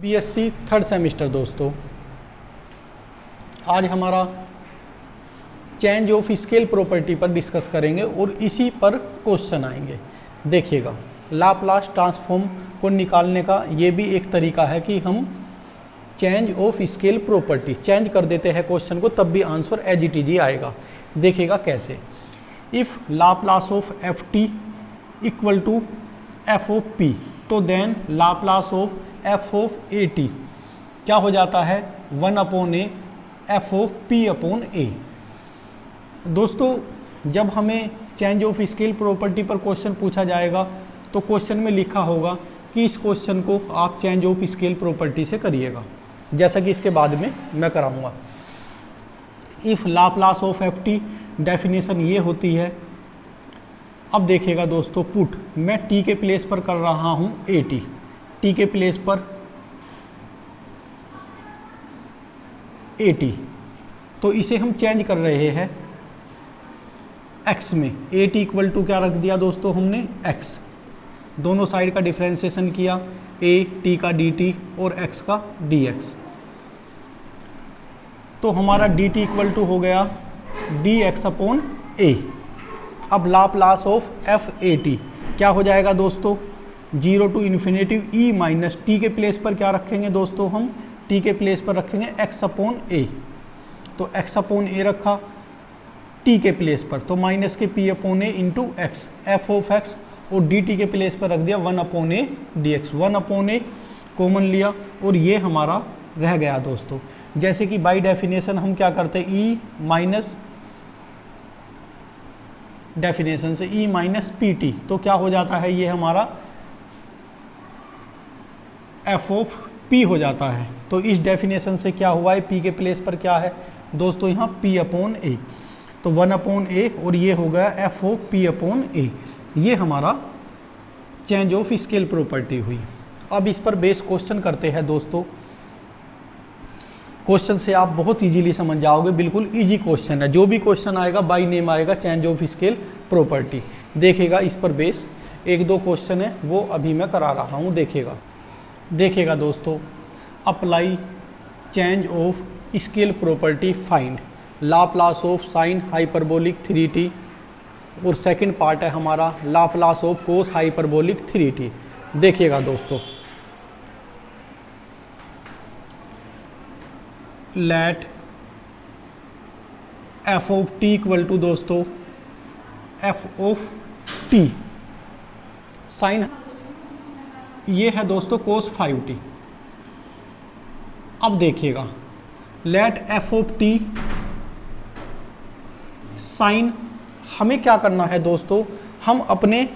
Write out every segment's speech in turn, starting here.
BSc third semester दोस्तों, आज हमारा चेंज ऑफ स्केल प्रॉपर्टी पर डिस्कस करेंगे और इसी पर क्वेश्चन आएंगे। देखिएगा, लाप्लास ट्रांसफॉर्म को निकालने का ये भी एक तरीका है कि हम change of scale property change कर देते हैं क्वेश्चन को, तब भी आंसर एज इट इज ही आएगा। देखिएगा कैसे, if Laplace of F T equal to f of p, तो then Laplace of f of a T क्या हो जाता है, 1/a एफ ऑफ p/a। दोस्तों, जब हमें चेंज ऑफ स्केल प्रॉपर्टी पर क्वेश्चन पूछा जाएगा तो क्वेश्चन में लिखा होगा कि इस क्वेश्चन को आप चेंज ऑफ स्केल प्रॉपर्टी से करिएगा, जैसा कि इसके बाद में मैं कराऊंगा। If Laplace of F T, definition ये होती है। अब देखिएगा दोस्तों, पुट मैं टी के प्लेस पर कर रहा हूँ ए टी, टी के प्लेस पर ए टी, तो इसे हम चेंज कर रहे हैं x में। ए टी इक्वल टू क्या रख दिया दोस्तों हमने, x। दोनों साइड का डिफ्रेंशिएशन किया, a t का dt और x का dx, तो हमारा dt इक्वल टू हो गया dx/a। अब Laplace of F A T क्या हो जाएगा दोस्तों, 0 to infinitive e minus T के प्लेस पर क्या रखेंगे दोस्तों, हम टी के प्लेस पर रखेंगे x/a। तो x/a रखा टी के प्लेस पर, तो माइनस के p/a into x, F of x, और dt के प्लेस पर रख दिया 1/a dx। 1/a कॉमन लिया और ये हमारा रह गया दोस्तों। जैसे कि बाय डेफिनेशन हम क्या करते हैं, e माइनस डेफिनेशन से e माइनस पी टी, तो क्या हो जाता है, ये हमारा एफ ऑफ p हो जाता है। तो इस डेफिनेशन से क्या हुआ है, p के प्लेस पर क्या है दोस्तों, यहाँ p/a, तो 1/a और ये हो गया एफ ऑफ p/a। ये हमारा चेंज ऑफ स्केल प्रॉपर्टी हुई। अब इस पर बेस क्वेश्चन करते हैं दोस्तों। क्वेश्चन से आप बहुत इजीली समझ जाओगे, बिल्कुल इजी क्वेश्चन है। जो भी क्वेश्चन आएगा बाय नेम आएगा चेंज ऑफ स्केल प्रॉपर्टी। देखिएगा, इस पर बेस 1-2 क्वेश्चन है वो अभी मैं करा रहा हूँ। देखिएगा दोस्तों, apply change of scale property, find Laplace of sine hyperbolic 3t, और सेकंड पार्ट है हमारा Laplace of cos hyperbolic 3t। देखिएगा दोस्तों, let F of T equal to दोस्तों एफ ऑफ टी साइन, ये है दोस्तों कोस 5t। अब देखिएगा, let F of T sine, हमें क्या करना है दोस्तों, हम अपने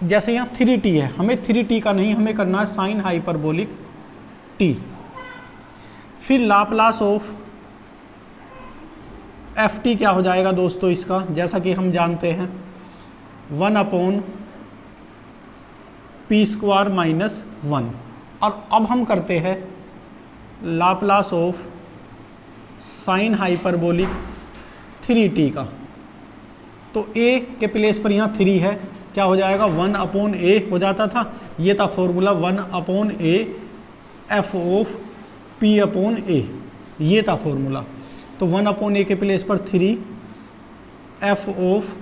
जैसे यहाँ 3t है, हमें 3t का नहीं, हमें करना है साइन हाइपरबोलिक t। फिर लाप्लास ऑफ एफ टी क्या हो जाएगा दोस्तों इसका, जैसा कि हम जानते हैं 1/p² - 1। और अब हम करते हैं Laplace of sine hyperbolic 3t का, तो a के प्लेस पर यहाँ 3 है, क्या हो जाएगा 1/a हो जाता था। ये था formula 1/a F of p/a, ये था फॉर्मूला। तो 1/a के प्लेस पर 3 एफ ऑफ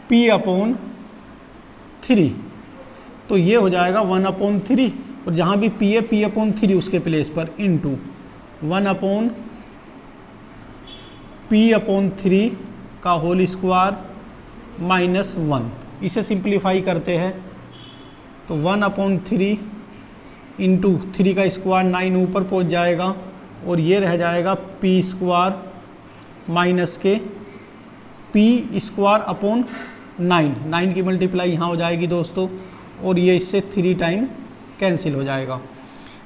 p/3, तो ये हो जाएगा 1/3, और जहाँ भी p है p/3 उसके प्लेस पर इंटू 1/p/3 का होल स्क्वायर माइनस 1। इसे सिंप्लीफाई करते हैं तो 1/3 इंटू 3 का स्क्वायर 9 ऊपर पहुंच जाएगा, और ये रह जाएगा p² माइनस के p²/9 की मल्टीप्लाई यहाँ हो जाएगी दोस्तों, और ये इससे 3 टाइम कैंसिल हो जाएगा।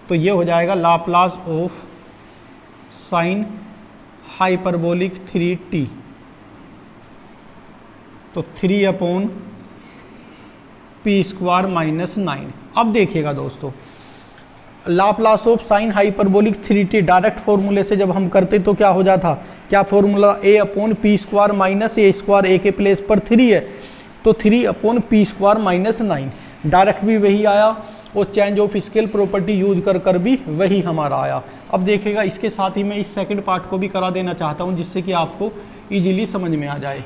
तो ये हो जाएगा Laplace of sine hyperbolic 3t, तो 3/p² - 9। अब देखिएगा दोस्तों, Laplace of sine hyperbolic 3t direct फॉर्मूले से जब हम करते तो क्या हो जाता, क्या फॉर्मूला a/p² - a², a के प्लेस पर 3 है, तो 3/p² - 9। डायरेक्ट भी वही आया और change of scale property use कर कर भी वही हमारा आया। अब देखिएगा इसके साथ ही मैं इस सेकंड पार्ट को भी करा देना चाहता हूँ जिससे कि आपको इजीली समझ में आ जाए।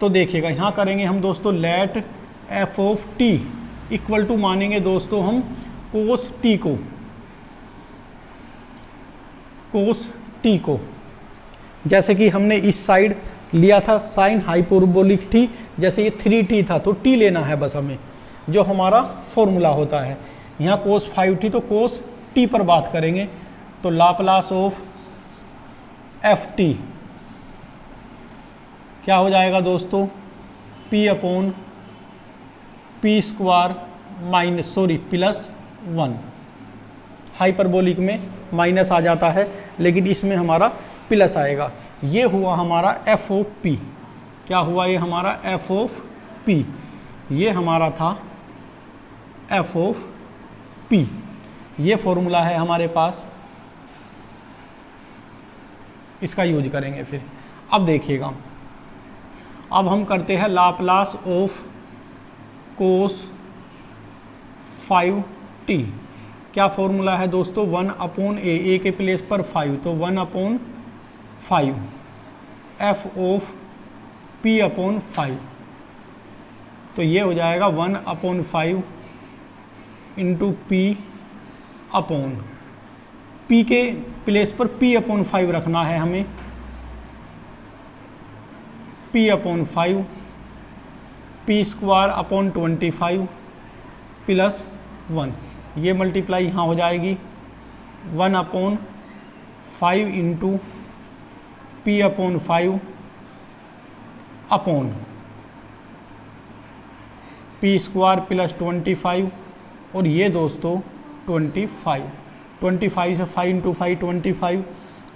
तो देखिएगा यहाँ करेंगे हम दोस्तों let F of T equal to मानेंगे दोस्तों हम कोस टी को, कोस टी को, जैसे कि हमने इस साइड लिया था साइन हाइपरबोलिक टी, जैसे ये 3t था तो t लेना है बस हमें, जो हमारा फॉर्मूला होता है। यहाँ कोस 5t तो कोस t पर बात करेंगे, तो लाप्लास ऑफ एफ टी क्या हो जाएगा दोस्तों, p upon p square minus plus 1। Hyperbolic में माइनस आ जाता है लेकिन इसमें हमारा प्लस आएगा। ये हुआ हमारा एफ ऑफ पी। क्या हुआ ये हमारा एफ ऑफ पी, ये हमारा था एफ ऑफ पी। ये फॉर्मूला है हमारे पास, इसका यूज करेंगे फिर। अब देखिएगा, अब हम करते हैं लाप्लास ऑफ कोस 5t। क्या फॉर्मूला है दोस्तों, 1 अपॉन ए के प्लेस पर 5 तो 1 upon 5 F of P upon 5, तो ये हो जाएगा 1 upon 5 into P upon P के प्लेस पर p अपॉन 5 रखना है हमें, p upon 5 P square upon 25 plus 1। ये मल्टीप्लाई यहाँ हो जाएगी 1 upon 5 into P upon 5 upon p square plus 25, और ये दोस्तों 25 से 5 इंटू 5 25,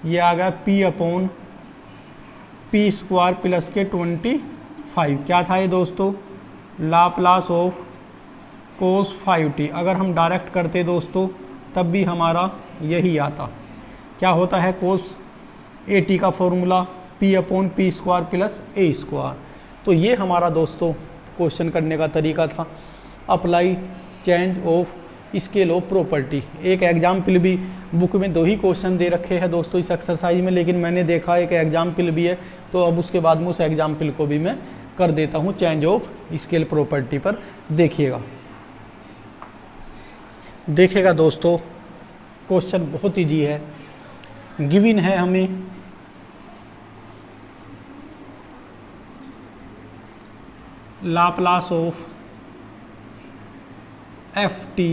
ये आ गया p upon p square plus के 25। क्या था ये दोस्तों, लाप्लास ऑफ कोस 5t। अगर हम डायरेक्ट करते दोस्तों तब भी हमारा यही आता। क्या होता है कोस ए टी का formula p upon p square plus a square. तो ये हमारा दोस्तों क्वेश्चन करने का तरीका था, apply change of scale of property. एक एग्जाम्पल भी बुक में 2 ही क्वेश्चन दे रखे हैं दोस्तों इस एक्सरसाइज में, लेकिन मैंने देखा एक एग्जाम्पल भी है तो अब उसके बाद में उस एग्जाम्पल को भी मैं कर देता हूँ चेंज ऑफ स्केल प्रॉपर्टी पर। देखिएगा दोस्तों क्वेश्चन बहुत ईजी है, गिवन है हमें Laplace of F T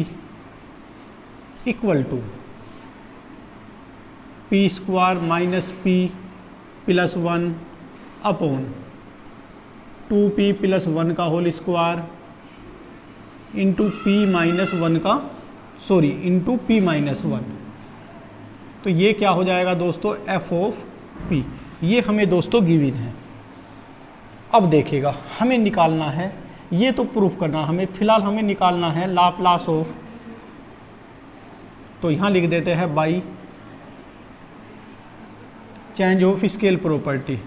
equal to P square minus P plus 1 upon 2p plus 1 का whole square into P minus 1 का इंटू पी माइनस 1। तो ये क्या हो जाएगा दोस्तों, एफ ऑफ पी। ये हमें दोस्तों गिवन है। अब देखिएगा हमें निकालना है, ये तो प्रूफ करना हमें, फिलहाल हमें निकालना है लाप्लास ऑफ, तो यहाँ लिख देते हैं by change of scale property.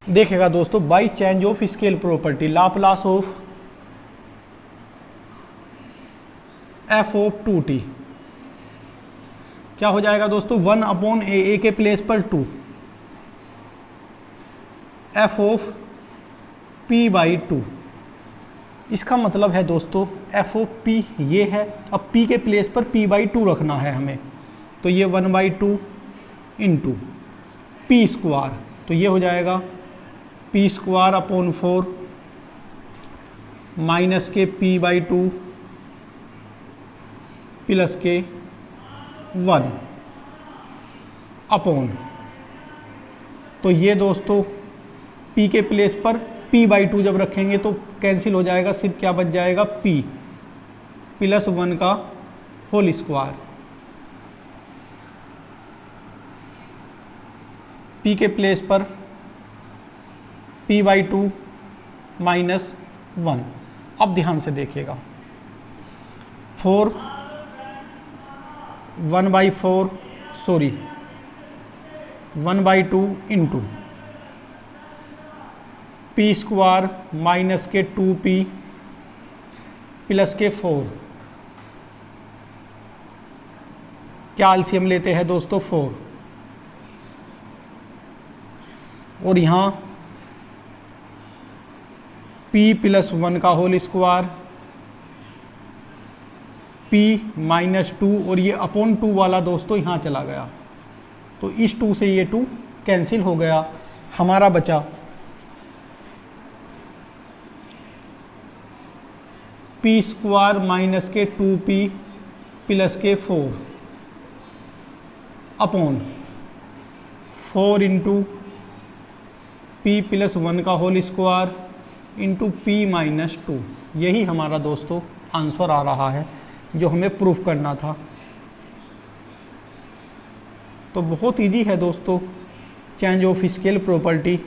देखिएगा दोस्तों by change of scale property Laplace of f of 2t क्या हो जाएगा दोस्तों, 1 अपॉन ए के प्लेस पर 2 एफ ऑफ पी बाई 2। इसका मतलब है दोस्तों एफ ऑफ पी ये है, अब पी के प्लेस पर p बाई 2 रखना है हमें, तो ये 1 बाई 2 इंटू पी स्क्वायर, तो ये हो जाएगा पी स्क्वायर अपॉन 4 माइनस के p बाई 2 प्लस के 1 अपॉन, तो ये दोस्तों p के प्लेस पर p बाई 2 जब रखेंगे तो कैंसिल हो जाएगा, सिर्फ क्या बच जाएगा p प्लस 1 का होल स्क्वायर, p के प्लेस पर p बाई 2 माइनस 1। अब ध्यान से देखिएगा 1 by 4 1/2 into P square minus के 2p प्लस के 4। क्या एलसीएम लेते हैं दोस्तों? 4। और यहाँ p + 1 का होल स्क्वायर, p - 2 और ये अपॉन 2 वाला दोस्तों यहाँ चला गया, तो इस 2 से ये 2 कैंसिल हो गया। हमारा बचा p स्क्वायर माइनस के 2p प्लस के 4 अपॉन 4 इंटू p + 1 का होल स्क्वायर इंटू p - 2। यही हमारा दोस्तों आंसर आ रहा है जो हमें प्रूफ करना था। तो बहुत इजी है दोस्तों change of scale property.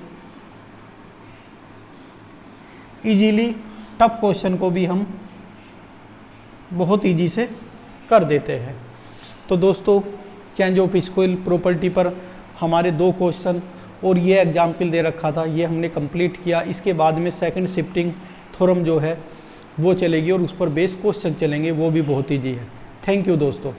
Easily tough question को भी हम बहुत इजी से कर देते हैं। तो दोस्तों चेंज ऑफ स्केल प्रॉपर्टी पर हमारे 2 क्वेश्चन और ये एग्जाम्पल दे रखा था, ये हमने कंप्लीट किया। इसके बाद में सेकंड शिफ्टिंग थ्योरम जो है वो चलेगी और उस पर बेस क्वेश्चन चलेंगे, वो भी बहुत ईजी है। थैंक यू दोस्तों।